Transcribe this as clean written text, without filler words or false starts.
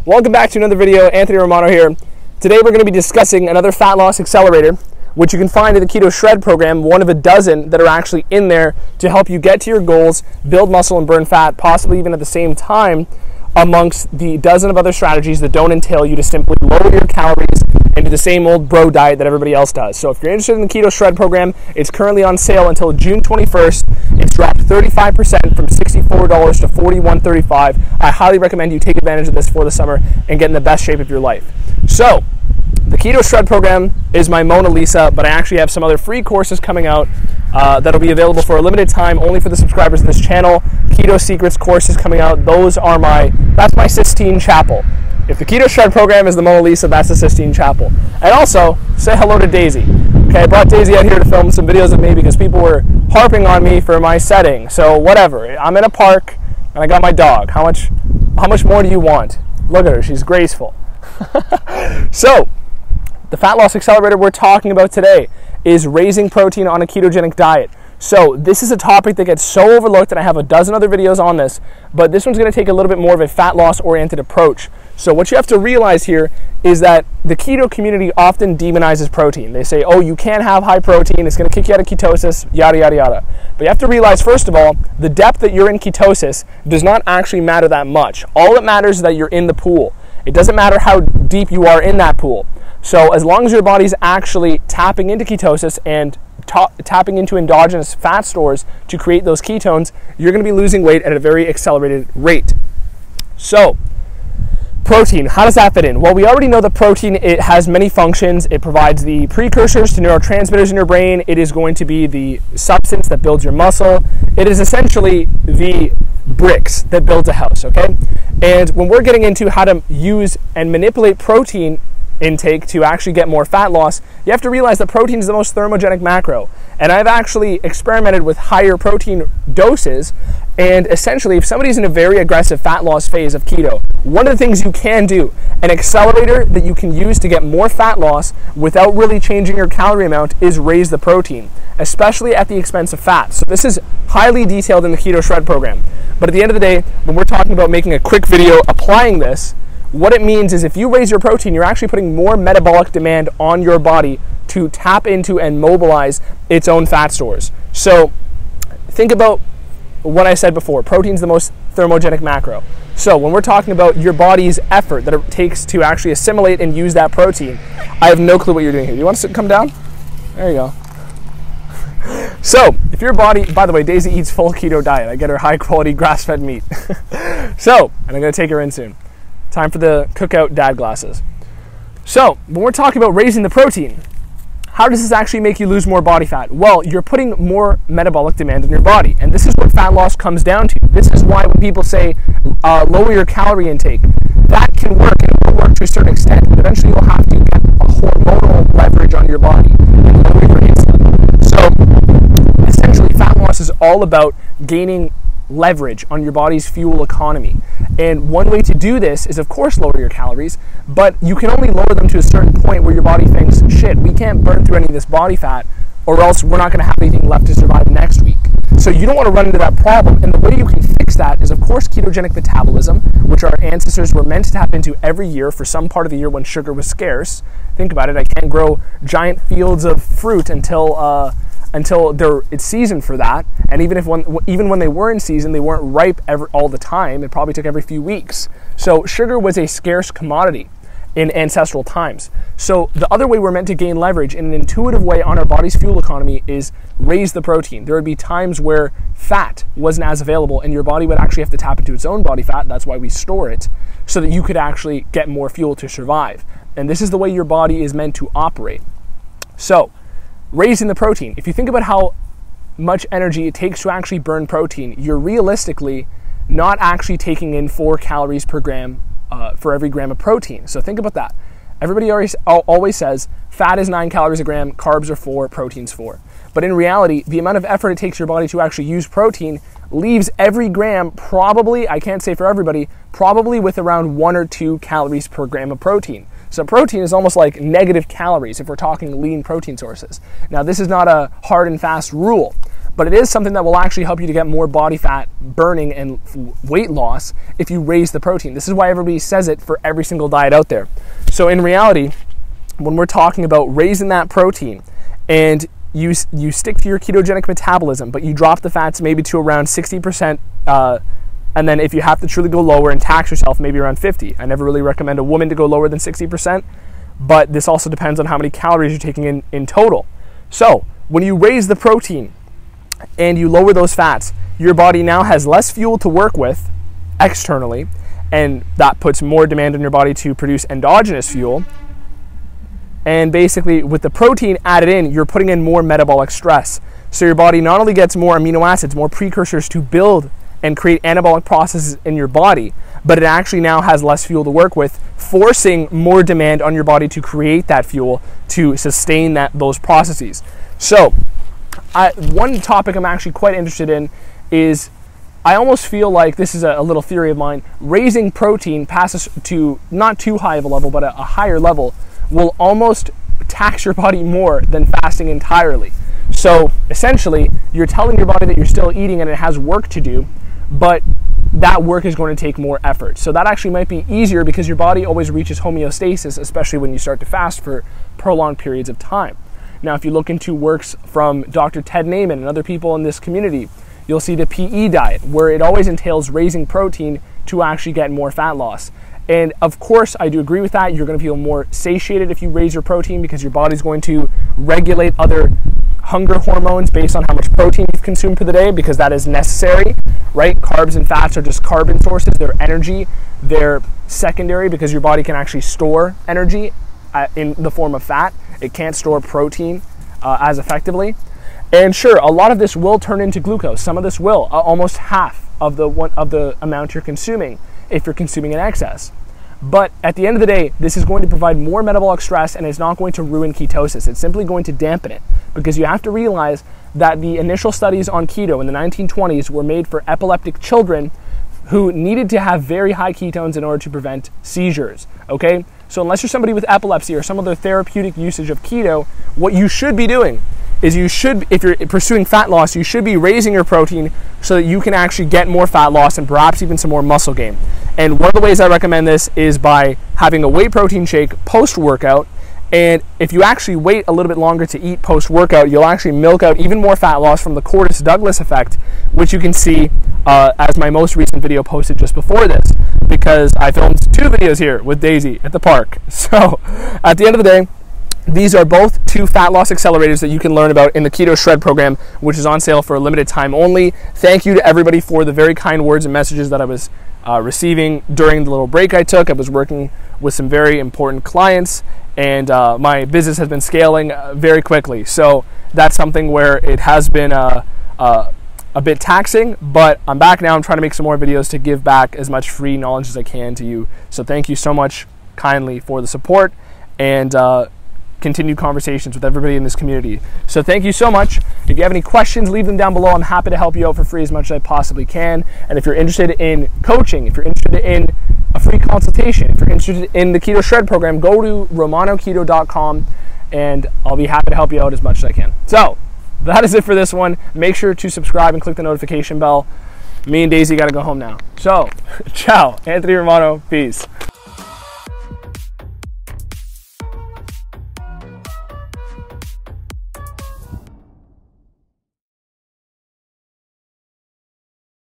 Welcome back to another video. AnthonyRomano here. Today we're going to be discussing another fat loss accelerator, which you can find in the Keto Shred program, one of a dozen that are actually in there to help you get to your goals, build muscle and burn fat, possibly even at the same time, amongst the dozen of other strategies that don't entail you to simply lower your calories into the same old bro diet that everybody else does. So if you're interested in the Keto Shred program, it's currently on sale until June 21st. It's dropped 35% from $64 to $41.35. I highly recommend you take advantage of this for the summer and get in the best shape of your life. So the Keto Shred program is my Mona Lisa, but I actually have some other free courses coming out that'll be available for a limited time only for the subscribers of this channel. Keto Secrets courses coming out. That's my Sistine Chapel. If the Keto Shred program is the Mona Lisa, that's the Sistine Chapel. And also, say hello to Daisy. Okay, I brought Daisy out here to film some videos of me because people were harping on me for my setting. So whatever, I'm in a park and I got my dog. How much more do you want? Look at her, she's graceful. So, the fat loss accelerator we're talking about today is raising protein on a ketogenic diet. So this is a topic that gets so overlooked, and I have a dozen other videos on this, but this one's going to take a little bit more of a fat loss oriented approach. So what you have to realize here is that the keto community often demonizes protein. They say, oh, you can't have high protein, it's going to kick you out of ketosis, yada, yada, yada. But you have to realize, first of all, the depth that you're in ketosis does not actually matter that much. All that matters is that you're in the pool. It doesn't matter how deep you are in that pool. So as long as your body's actually tapping into ketosis and tapping into endogenous fat stores to create those ketones, you're going to be losing weight at a very accelerated rate. So, protein, how does that fit in? Well, we already know that protein, it has many functions. It provides the precursors to neurotransmitters in your brain. It is going to be the substance that builds your muscle. It is essentially the bricks that build a house, okay? And when we're getting into how to use and manipulate protein intake to actually get more fat loss, you have to realize that protein is the most thermogenic macro. And I've actually experimented with higher protein doses, and essentially if somebody's in a very aggressive fat loss phase of keto, one of the things you can do, an accelerator that you can use to get more fat loss without really changing your calorie amount, is raise the protein, especially at the expense of fat. So this is highly detailed in the Keto Shred program. But at the end of the day, when we're talking about making a quick video applying this, what it means is if you raise your protein, you're actually putting more metabolic demand on your body to tap into and mobilize its own fat stores. So think about what I said before. Protein's the most thermogenic macro. So when we're talking about your body's effort that it takes to actually assimilate and use that protein, I have no clue what you're doing here. Do you want to come down? There you go. So, if your body, by the way, Daisy eats full keto diet. I get her high quality grass-fed meat. So, and I'm going to take her in soon. Time for the cookout dad glasses. So, when we're talking about raising the protein, how does this actually make you lose more body fat? Well, you're putting more metabolic demand in your body, and this is what fat loss comes down to. This is why when people say lower your calorie intake, that can work, and it will work to a certain extent, but eventually you'll have to get a hormonal leverage on your body and lower your insulin. So, essentially, fat loss is all about gaining leverage on your body's fuel economy. And one way to do this is, of course, lower your calories, but you can only lower them to a certain point where your body thinks, shit, we can't burn through any of this body fat, or else we're not going to have anything left to survive next week. So you don't want to run into that problem, and the way you can fix that is, of course, ketogenic metabolism, which our ancestors were meant to tap into every year for some part of the year when sugar was scarce. Think about it, I can't grow giant fields of fruit until it's season for that, and even when they were in season, they weren't ripe all the time. It probably took every few weeks. So sugar was a scarce commodity in ancestral times. So the other way we're meant to gain leverage in an intuitive way on our body's fuel economy is raise the protein. There would be times where fat wasn't as available, and your body would actually have to tap into its own body fat. That's why we store it, so that you could actually get more fuel to survive. And this is the way your body is meant to operate. So, raising the protein. If you think about how much energy it takes to actually burn protein, you're realistically not actually taking in 4 calories per gram for every gram of protein. So think about that. Everybody always says fat is 9 calories a gram, carbs are 4, protein's 4. But in reality, the amount of effort it takes your body to actually use protein leaves every gram probably, I can't say for everybody, probably with around 1 or 2 calories per gram of protein. So protein is almost like negative calories if we're talking lean protein sources. Now, this is not a hard and fast rule, but it is something that will actually help you to get more body fat burning and weight loss if you raise the protein. This is why everybody says it for every single diet out there. So in reality, when we're talking about raising that protein and you stick to your ketogenic metabolism, but you drop the fats maybe to around 60%, and then if you have to truly go lower and tax yourself, maybe around 50. I never really recommend a woman to go lower than 60%, but this also depends on how many calories you're taking in total. So when you raise the protein and you lower those fats, your body now has less fuel to work with externally, and that puts more demand on your body to produce endogenous fuel. And basically, with the protein added in, you're putting in more metabolic stress. So your body not only gets more amino acids, more precursors to build and create anabolic processes in your body, but it actually now has less fuel to work with, forcing more demand on your body to create that fuel to sustain those processes. So one topic I'm actually quite interested in is, I almost feel like, this is a little theory of mine, raising protein passes to not too high of a level, but a higher level will almost tax your body more than fasting entirely. So essentially, you're telling your body that you're still eating and it has work to do, but that work is going to take more effort. So that actually might be easier because your body always reaches homeostasis, especially when you start to fast for prolonged periods of time. Now, if you look into works from Dr. Ted Naiman and other people in this community, you'll see the PE diet, where it always entails raising protein to actually get more fat loss. And of course, I do agree with that. You're going to feel more satiated if you raise your protein because your body's going to regulate other hunger hormones based on how much protein you've consumed for the day, because that is necessary, right? Carbs and fats are just carbon sources. They're energy. They're secondary because your body can actually store energy in the form of fat. It can't store protein as effectively. And sure, a lot of this will turn into glucose. Some of this will, almost half of the amount you're consuming if you're consuming in excess. But at the end of the day, this is going to provide more metabolic stress, and it's not going to ruin ketosis. It's simply going to dampen it, because you have to realize that the initial studies on keto in the 1920s were made for epileptic children who needed to have very high ketones in order to prevent seizures, okay? So unless you're somebody with epilepsy or some other therapeutic usage of keto, what you should be doing is if you're pursuing fat loss, you should be raising your protein so that you can actually get more fat loss and perhaps even some more muscle gain. And one of the ways I recommend this is by having a whey protein shake post-workout. And if you actually wait a little bit longer to eat post-workout, you'll actually milk out even more fat loss from the Cortis-Douglas effect, which you can see as my most recent video posted just before this, because I filmed 2 videos here with Daisy at the park. So at the end of the day, these are both 2 fat loss accelerators that you can learn about in the Keto Shred program, which is on sale for a limited time only. Thank you to everybody for the very kind words and messages that I was receiving during the little break I took. I was working with some very important clients, and my business has been scaling very quickly. So that's something where it has been a bit taxing, but I'm back now. I'm trying to make some more videos to give back as much free knowledge as I can to you. So thank you so much kindly for the support and continued conversations with everybody in this community. So thank you so much. If you have any questions, leave them down below. I'm happy to help you out for free as much as I possibly can. And if you're interested in coaching, if you're interested in a free consultation, if you're interested in the Keto Shred program, go to romanoketo.com and I'll be happy to help you out as much as I can. So that is it for this one. Make sure to subscribe and click the notification bell. Me and Daisy got to go home now. So, ciao. Anthony Romano. Peace.